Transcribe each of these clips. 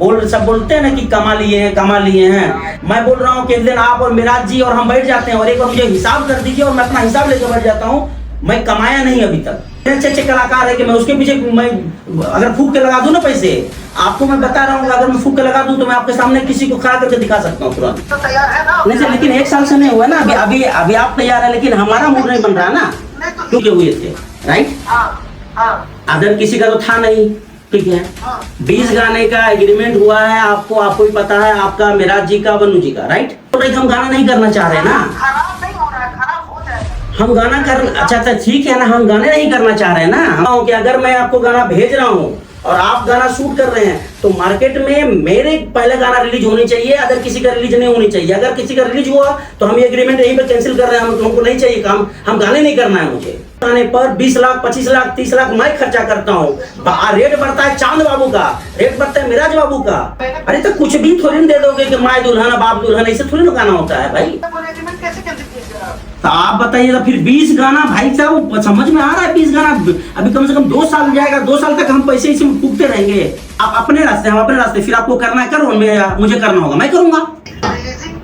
सब बोलते हैं ना कि कमा लिए हैं। मैं बोल रहा हूँ कि एक दिन आप और मिराज जी और हम बैठ जाते हैं और एक बार मुझे हिसाब कर दीजिए और मैं अपना हिसाब लेकर बैठ जाता हूँ। मैं कमाया नहीं अभी तक, अच्छे कलाकार है कि मैं उसके पीछे मैं अगर फूक के लगा दूं ना पैसे, आपको मैं बता रहा हूँ अगर मैं फूक के लगा दूं तो मैं आपके सामने किसी को खड़ा करके दिखा सकता हूँ तुरंत। तो तैयार है ना? नहीं सर, लेकिन एक साल से नहीं हुआ ना, अभी आप तैयार है, लेकिन हमारा मूड नहीं बन रहा ना, क्योंकि हुए थे राइट। अदर किसी का तो था नहीं, ठीक है। 20 गाने का एग्रीमेंट हुआ है, आपको भी पता है, आपका, मिराज जी का, वनु जी का, राइट। तो हम गाना नहीं करना चाह रहे ना, खराब नहीं हो रहा है, खराब हो जाएगा। हम गाना कर, अच्छा ठीक है ना, हम गाने नहीं करना चाह रहे ना कि अगर मैं आपको गाना भेज रहा हूँ और आप गाना शूट कर रहे हैं तो मार्केट में मेरे पहले गाना रिलीज होनी चाहिए, अगर किसी का रिलीज नहीं होनी चाहिए। अगर किसी का रिलीज हुआ तो हम ये एग्रीमेंट यहीं पर कैंसिल कर रहे हैं, हमको नहीं चाहिए काम, हम गाने नहीं करना है मुझे। गाने पर 20 लाख 25 लाख 30 लाख मैं खर्चा करता हूँ, रेट बढ़ता है चांद बाबू का, रेट बढ़ता है मिराज बाबू का। अरे तो कुछ भी थोड़ी दे दोगे कि माए दुल्हन बाप दुल्हन, ऐसे थोड़ी ना गाना होता है भाई। तो आप बताइए तो फिर 20 गाना भाई साहब समझ में आ रहा है? 20 गाना अभी कम से कम 2 साल जाएगा, 2 साल तक हम पैसे इसी में फूकते रहेंगे। आप अपने रास्ते, हम अपने रास्ते, फिर आपको करना है करो, मुझे करना होगा मैं करूंगा। रिलीजिंग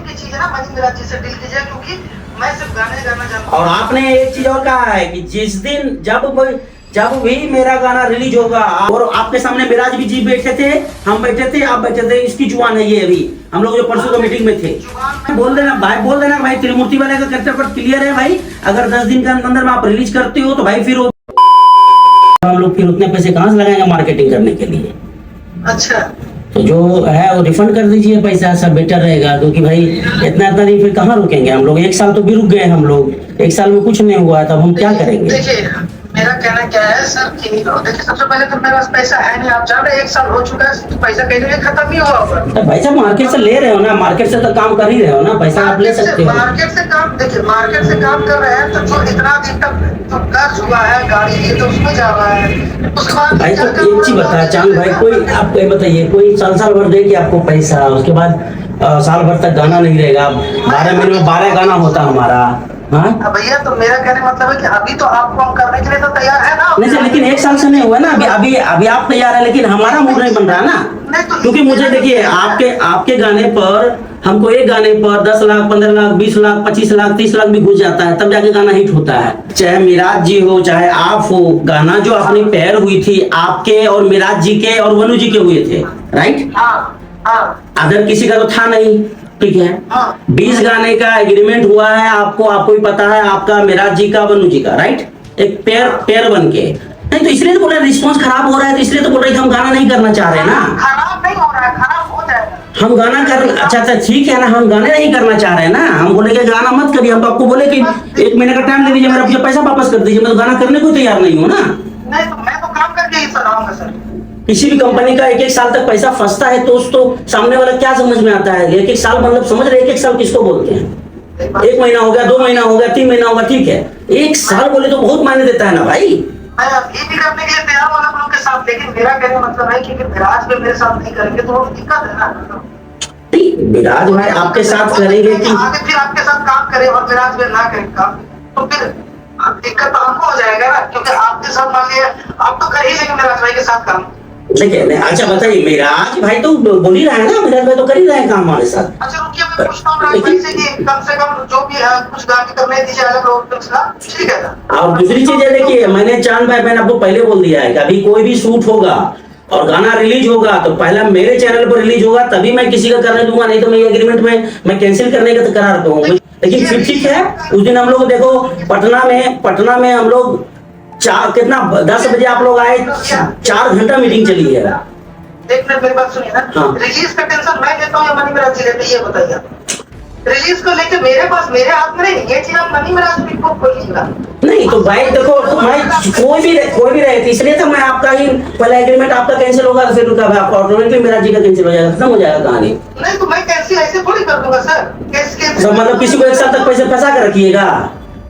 की चीज है ना, मैं मिराज जी से डील कीजिए, क्योंकि मैं सिर्फ गाने गाना चाहता हूँ। और आपने एक चीज और कहा है कि जिस दिन जब भी मेरा गाना रिलीज होगा, और आपके सामने मिराज भी जी बैठे थे, हम बैठे थे, आप बैठे थे, इसकी जुबान है ये, अभी हम लोग जो परसों का मीटिंग में थे। बोल देना भाई त्रिमूर्ति वाले का कैरेक्टर पर क्लियर है भाई, अगर 10 दिन के अंदर में आप रिलीज करते हो तो भाई फिर हम लोग फिर उतने पैसे कहाँ से लगाएंगे मार्केटिंग करने के लिए। अच्छा, तो जो है वो रिफंड कर दीजिए पैसा, सब बेटर रहेगा, क्योंकि भाई इतना दिन फिर कहाँ रुकेंगे हम लोग। 1 साल तो भी रुक गए हम लोग, 1 साल में कुछ नहीं हुआ, तब हम क्या करेंगे। देखिए मेरा कहना क्या है सर कि देखिए सबसे पहले तो मेरे पास पैसा है नहीं, आप जान रहे 1 साल हो चुका है, तो पैसा कहीं ना खत्म ही हुआ होगा। तो भाई साहब मार्केट से ले रहे हो ना, मार्केट से तो काम कर ही रहे हो ना, पैसा आप ले सकते हो। मार्केट से काम, देखिए मार्केट से काम कर रहे हैं तो जो इतना दिन तक जो कर्ज हुआ है गाड़ी की, तो उसमें जा रहा है, उसके बाद भाई तो एक चीज बताया चांद भाई, कोई आप बताइए, कोई साल भर देगी आपको पैसा, उसके बाद साल भर तक गाना नहीं रहेगा। 12 महीने में 12 गाना होता हमारा। हाँ भैया, तो मेरा कहने का मतलब है कि अभी तो आपको हम करने के लिए तो तैयार है ना। नहीं सर, लेकिन 1 साल से नहीं हुआ ना, अभी आप तैयार है, लेकिन हमारा मूड नहीं बन रहा ना, क्योंकि मुझे देखिए आपके गाने पर, हमको एक गाने पर 10 लाख 15 लाख 20 लाख 25 लाख 30 लाख भी घुस जाता है, तब जाके गाना हिट होता है। चाहे मिराज जी हो चाहे आप हो, गाना जो अपनी पैर हुई थी आपके और मिराज जी के और वनु जी के हुए थे, राइट। अदर किसी का तो था नहीं, ठीक है। 20 गाने का एग्रीमेंट हुआ है, आपको भी पता है, आपका, मिराज जी का, वनु जी का, राइट। एक पेयर बन के, नहीं तो इसलिए तो बोल रहे रिस्पॉन्स खराब हो रहा है, तो इसलिए तो बोल रहे हम गाना नहीं करना चाह रहे ना। खराब नहीं हो रहा है, खराब हो जाएगा। हम गाना कर, अच्छा ठीक है ना, हम गाने नहीं करना चाह रहे ना, हम बोले कि गाना मत करिए, हम तो आपको बोले कि 1 महीने का टाइम दे दीजिए, मेरा मुझे पैसा वापस कर दीजिए, मैं तो गाना करने को तैयार नहीं हूँ ना। नहीं तो मैं तो काम करके ही सुनाऊंगा सर। किसी भी कंपनी का 1 साल तक पैसा फंसता है तो सामने वाला क्या समझ में आता है। 1 साल मतलब समझ रहे, 1 साल किसको बोलते हैं? 1 महीना हो गया, 2 महीना हो गया, 3 महीना होगा, ठीक है। 1 साल बोले तो बहुत मायने देता है ना भाई। मैं ये भी करने के लिए तैयार हूँ आप लोगों के साथ, लेकिन मेरा कहने का मतलब है कि विराज में मेरे साथ नहीं करेंगे तो वो दिक्कत है ना। विराज भाई आपके साथ करेंगे कि आगे फिर आपके साथ काम करे और विराज में ना करें काम, तो फिर दिक्कत तो हमको हो जाएगा ना, क्योंकि आपके साथ मान लिया आप तो कर ही लेंगे विराज भाई के साथ काम। देखिए अच्छा बताइए, मिराज भाई तो बोल ही रहा है ना, मिराज भाई तो कर ही रहे हैं काम हमारे साथ। अच्छा रुकिए, मैं पूछता हूँ राज भाई से कि कम से कम जो भी है कुछ गाने करने दीजिए अलग लोग का, ठीक है ना। और दूसरी चीज है, देखिए मैंने चांद भाई, मैंने आपको पहले बोल दिया है कि अभी कोई भी शूट होगा और गाना रिलीज होगा तो पहला मेरे चैनल पर रिलीज होगा, तभी मैं किसी का करने दूंगा, नहीं तो मैं ये एग्रीमेंट में मैं कैंसिल करने का करार दूंगा। लेकिन फिर ठीक है, उस दिन हम लोग देखो पटना में हम लोग कितना 10 बजे आप लोग आए, 4 घंटा मीटिंग चली है। देख मेरी बात सुनिए ना, रिलीज का टेंशन मैं लेता हूँ या मनी मिराज जी लेते हैं, ये बताइए। रिलीज को लेके मेरे पास, मेरे हाथ में नहीं, ये चीज आप मनी मिराज जी को बोलिएगा। नहीं तो भाई देखो, मैं कोई भी रहे, इसलिए तो मैं आपका ही पहला एग्रीमेंट आपका कैंसिल होगा, फिर आपका ऑटोमेटिकली मिराज जी का कैंसिल हो जाएगा, खत्म हो जाएगा कहानी। नहीं तो मैं कैसे ऐसे थोड़ी कर दूंगा सर, मतलब किसी को 1 साल तक पैसे फंसा कर रखिएगा।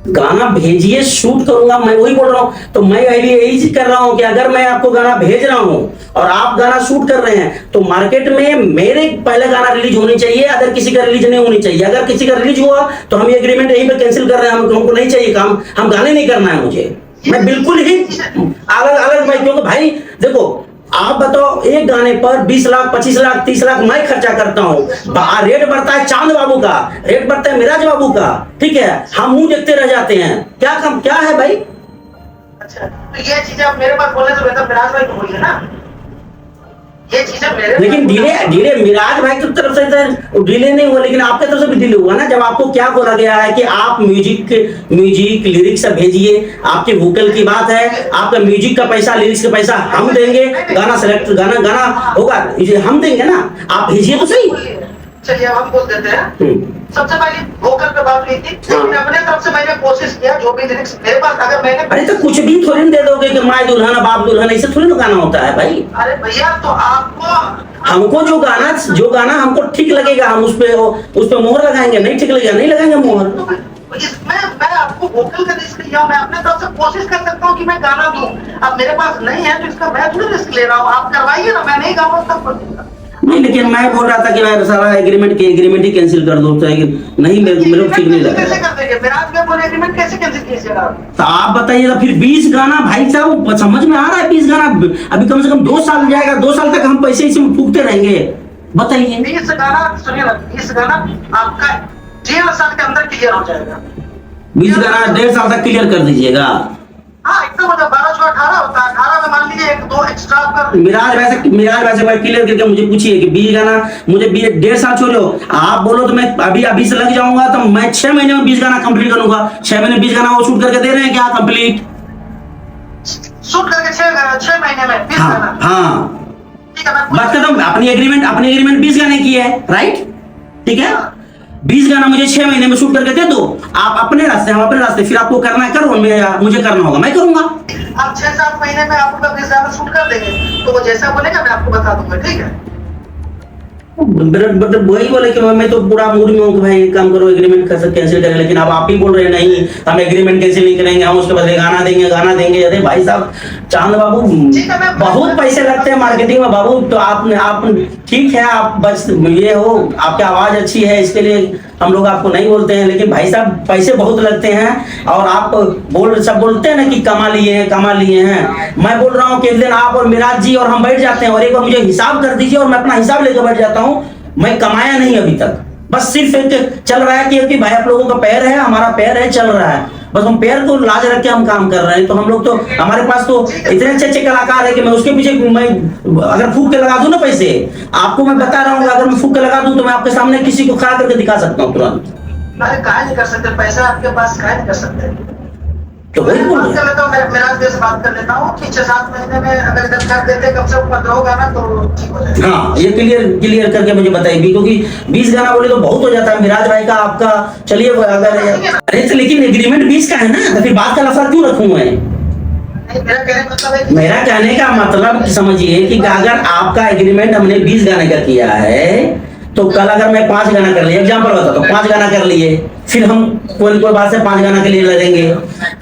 गाना भेजिए, शूट करूंगा, मैं वही बोल रहा हूँ। तो मैं यही चीज कर रहा हूँ कि अगर मैं आपको गाना भेज रहा हूँ और आप गाना शूट कर रहे हैं तो मार्केट में मेरे पहले गाना रिलीज होनी चाहिए, अगर किसी का रिलीज नहीं होनी चाहिए। अगर किसी का रिलीज हुआ तो हम ये एग्रीमेंट यहीं पे कैंसिल कर रहे हैं, हमको नहीं चाहिए काम, हम गाने नहीं करना है मुझे। मैं बिल्कुल ही अलग भाई, क्योंकि भाई देखो आप बताओ, एक गाने पर 20 लाख 25 लाख 30 लाख मैं खर्चा करता हूँ। रेट बढ़ता है चांद बाबू का, रेट बढ़ता है मिराज बाबू का, ठीक है, हम मुंह देखते रह जाते हैं। क्या कम क्या है भाई? अच्छा, तो ये चीजें आप मेरे पास बोले तो बेहतर मिराज भाई को बोलिए ना, ये चीजें मेरे। लेकिन डिले मिराज भाई की तरफ से डिले नहीं हुआ, लेकिन आपकी तरफ से भी डिले हुआ ना। जब आपको क्या बोला गया है कि आप म्यूजिक लिरिक्स भेजिए, आपके वोकल की बात है, आपका म्यूजिक का पैसा लिरिक्स का पैसा हम देंगे, गाना सेलेक्ट गाना होगा हम देंगे ना, आप भेजिए तो सही। चलिए अब हम बोल देते हैं। सबसे पहले वोकल पे बात हुई थी, लेकिन अपने तरफ से मैंने कोशिश किया जो भी लिरिक्स मेरे पास, अगर मैंने अरे तो कुछ भी थोड़ी दे दोगे कि माय दुल्हन बाप दुल्हन, ऐसे थोड़ी ना गाना होता है भाई। अरे भैया तो आपको हमको जो गाना हमको ठीक लगेगा हम उस पे मोहर लगाएंगे, नहीं ठीक लगेगा नहीं लगाएंगे मोहर। मैं आपको वोकल का रिस्क लिया हूं, मैं अपने तरफ से कोशिश कर सकता हूं कि मैं गाना दूं। अब मेरे पास नहीं है तो इसका मैं थोड़ी रिस्क ले रहा हूं, आप करवाइए ना, मैं नहीं गाऊंगा तब कर। नहीं, लेकिन मैं बोल रहा था कि मैं सारा एग्रीमेंट ही कैंसिल कर दो, तो नहीं मेरे को ठीक नहीं लगा। कैसे कर देंगे? मिराज में बोले एग्रीमेंट कैसे कैंसिल कीजिएगा? तो आप बताइए तो फिर 20 गाना भाई साहब, समझ में आ रहा है 20 गाना अभी कम से कम 2 साल जाएगा, 2 साल तक हम पैसे इसमें फूकते रहेंगे, बताइए। 20 गाना सुनिए ना, 20 गाना आपका 1.5 साल के अंदर क्लियर हो जाएगा। 20 गाना 1.5 साल तक क्लियर कर दीजिएगा। हाँ एकदम, मतलब 12 से 18 होता है, 18 में मान लीजिए 1-2 एक्स्ट्रा कर। मिराज वैसे भाई क्लियर करके मुझे पूछिए कि 20 गाना मुझे 1.5 साल छोड़ो, आप बोलो तो मैं अभी से लग जाऊंगा, तो मैं 6 महीने में 20 गाना कंप्लीट करूंगा। 6 महीने 20 गाना वो शूट करके दे रहे हैं क्या कंप्लीट? शूट करके 6 महीने में 20 गाना। हाँ ठीक है, बात करता हूँ, अपनी एग्रीमेंट 20 गाने की है, राइट, ठीक है। 20 गाना मुझे 6 महीने में शूट करके दे दो, आप अपने रास्ते हम अपने रास्ते, फिर आपको करना है करो, मुझे करना होगा मैं करूंगा। आप 6-7 महीने में आपको 20 गाना शूट कर देंगे, तो वो जैसा बोलेगा मैं आपको बता दूंगा, ठीक है। वही बोले कि मैं तो पूरा मूड में हूँ कि भाई काम करो, एग्रीमेंट कैंसिल करें, लेकिन अब आप ही बोल रहे हैं नहीं हम एग्रीमेंट कैंसिल नहीं करेंगे, हम उसके बदले गाना देंगे। अरे भाई साहब चांद बाबू बहुत पैसे लगते हैं मार्केटिंग में बाबू, तो आप ठीक है, आप बस ये हो, आपकी आवाज अच्छी है इसके लिए हम लोग आपको नहीं बोलते हैं, लेकिन भाई साहब पैसे बहुत लगते हैं। और आप सब बोलते हैं ना कि कमा लिए हैं। मैं बोल रहा हूँ कि एक दिन आप और मिराज जी और हम बैठ जाते हैं और एक बार मुझे हिसाब कर दीजिए और मैं अपना हिसाब लेकर बैठ जाता हूँ। मैं कमाया नहीं अभी तक, बस सिर्फ एक चल रहा है कि भाई आप लोगों का पैर है, हमारा पैर है, चल रहा है, बस हम पैर को लाज रख के हम काम कर रहे हैं। तो हम लोग तो हमारे पास तो इतने अच्छे कलाकार है कि मैं उसके पीछे मैं अगर फूक के लगा दूं ना पैसे, आपको मैं बता रहा हूँ, अगर मैं फूक के लगा दूं तो मैं आपके सामने किसी को खड़ा करके दिखा सकता हूँ तुरंत। अरे काहे नहीं कर सकते, पैसा आपके पास काहे नहीं कर सकते? तो वही बोल रहे हैं। कर लेता हूँ, मिराज से बात कर लेता हूँ कि 6-7 महीने में अगर कर देते कम से कम 15 गाना तो ठीक हो जाएगा। हाँ ये क्लियर करके मुझे बताइए, क्योंकि 20 गाना बोले तो बहुत हो जाता है मिराज भाई का आपका। चलिए अगर अरे तो लेकिन एग्रीमेंट 20 का है ना, तो फिर बात का लफड़ा क्यों रखूं मैं? मेरा कहने का मतलब समझिए कि अगर आपका एग्रीमेंट हमने 20 गाने का किया है, तो कल अगर मैं 5 गाना कर लिया, एग्जाम्पल बता तो 5 गाना कर लिए, फिर हम कोई बात से 5 गाना के लिए लड़ेंगे,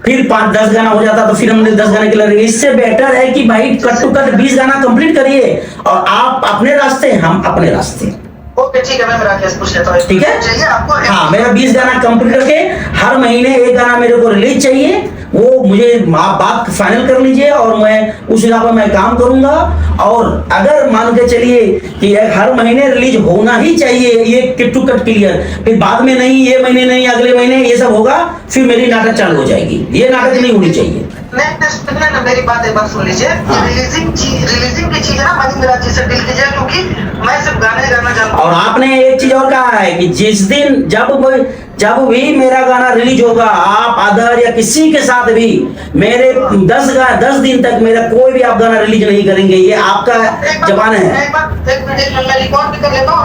फिर 5-10 गाना हो जाता तो फिर हमने 10 गाने के लिए लड़ेंगे। इससे बेटर है कि भाई कट टू कट 20 गाना कंप्लीट करिए और आप अपने रास्ते हम अपने रास्ते। ओके ठीक है, मैं मेरा केस पूछ लेता हूं, ठीक है चाहिए आपको? हाँ, मेरा 20 गाना कंप्लीट करके हर महीने 1 गाना मेरे को रिलीज चाहिए, वो मुझे आप बात फाइनल कर लीजिए और मैं उस हिसाब पर मैं काम करूंगा। और अगर मान के चलिए कि हर महीने रिलीज होना ही चाहिए, ये कट टू कट क्लियर, फिर बाद में नहीं, ये महीने नहीं, अगले महीने ये सब होगा, फिर मेरी नाटक चालू हो जाएगी। ये नाटक नहीं होनी चाहिए। नहीं, मेरी बात एक बार सुन लीजिए। रिलीजिंग की चीज है ना, मनी मिराज जी से डील कीजिए, क्योंकि मैं सिर्फ गाने गाना जानता हूँ। और आपने एक चीज और कहा है कि जिस दिन जब भी मेरा गाना रिलीज होगा, आप अदर या किसी के साथ भी मेरे 10 दिन तक मेरा कोई भी आप गाना रिलीज नहीं करेंगे, ये आपका जबान है। एक मिनट मैं रिकॉर्ड भी कर लेता हूँ।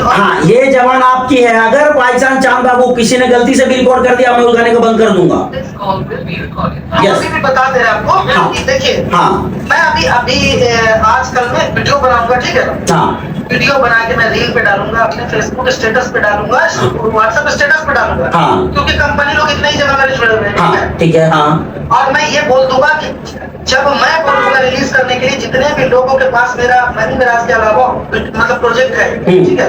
हाँ ये जबान आपकी है, अगर बाई चांस चांद बाबू किसी ने गलती से भी रिकॉर्ड कर दिया, मैं उस गाने को बंद कर दूंगा। यस भी बता दे रहे आपको। हाँ, देखिए हाँ, मैं अभी आजकल में वीडियो बनाऊंगा, ठीक है? हाँ, वीडियो बना के मैं रील पे डालूंगा, अपने फेसबुक स्टेटस पे डालूंगा, व्हाट्सएप स्टेटस पे डालूंगा, हाँ, क्योंकि कंपनी लोग इतना ही जगह में जुड़े हुए हैं, हाँ, ठीक है, हाँ, और मैं ये बोल दूंगा कि जब मैं बोलूंगा रिलीज करने के लिए, जितने भी लोगों के पास मेरा मनी मिराज के अलावा मतलब प्रोजेक्ट है, ठीक है,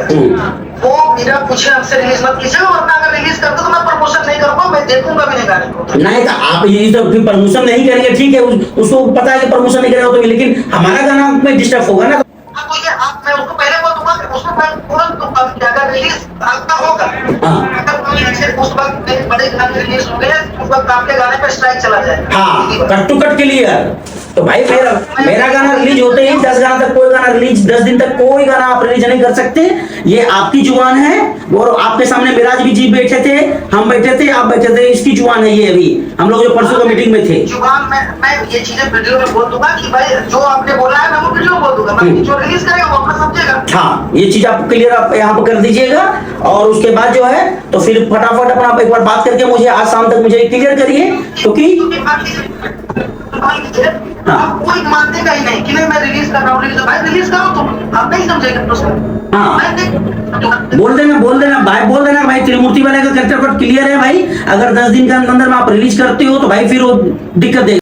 वो मेरा पूछे हमसे रिलीज मत कीजिए, वरना अगर रिलीज कर दो तो मैं प्रमोशन नहीं करूंगा, मैं देखूंगा भी नहीं गाने को। नहीं तो आप ये तो फिर प्रमोशन नहीं करेंगे, ठीक है, उसको पता है कि प्रमोशन नहीं करेगा तो, लेकिन हमारा गाना में डिस्टर्ब होगा ना। हाँ, तो ये आप, मैं उसको पहले बोल दूंगा कि उसमें मैं तुरंत दूंगा कि अगर रिलीज आपका होगा, अगर कोई ऐसे उस वक्त मेरे बड़े गाने रिलीज हो गए, उस वक्त आपके गाने पे स्ट्राइक चला जाए। हाँ, कट टू कट क्लियर। तो भाई मेरा गाना रिलीज होते ही 10 गाना तक कोई गाना रिलीज, 10 दिन तक कोई गाना आप रिलीज नहीं कर सकते। ये आपकी जुबान है, और आपके सामने मिराज भी जी बैठे थे, हम बैठे थे, आप बैठे थे, इसकी जुबान है ये। अभी हम लोग जो परसों का मीटिंग में थे, जुबान मैं ये चीजें वीडियो में बोल दूंगा कि भाई जो आपने बोला है मैं वो वीडियो बोल दूंगा, बाकी जो रिलीज करेगा वो अपना समझेगा। हाँ, ये चीज आप क्लियर आप यहाँ पर कर दीजिएगा, और उसके बाद जो है तो फिर फटाफट अपना आप एक बार बात करके मुझे आज शाम तक मुझे क्लियर करिए, क्योंकि आप कोई मानतेगा ही नहीं कि नहीं मैं रिलीज कर रहा हूँ, रिलीज करो तुम, आप नहीं समझेंगे तो सर। हाँ, बोल देना भाई त्रिमूर्ति वाले का कैरेक्टर क्लियर है भाई। अगर 10 दिन के अंदर में आप रिलीज करते हो तो भाई फिर वो दिक्कत देगा।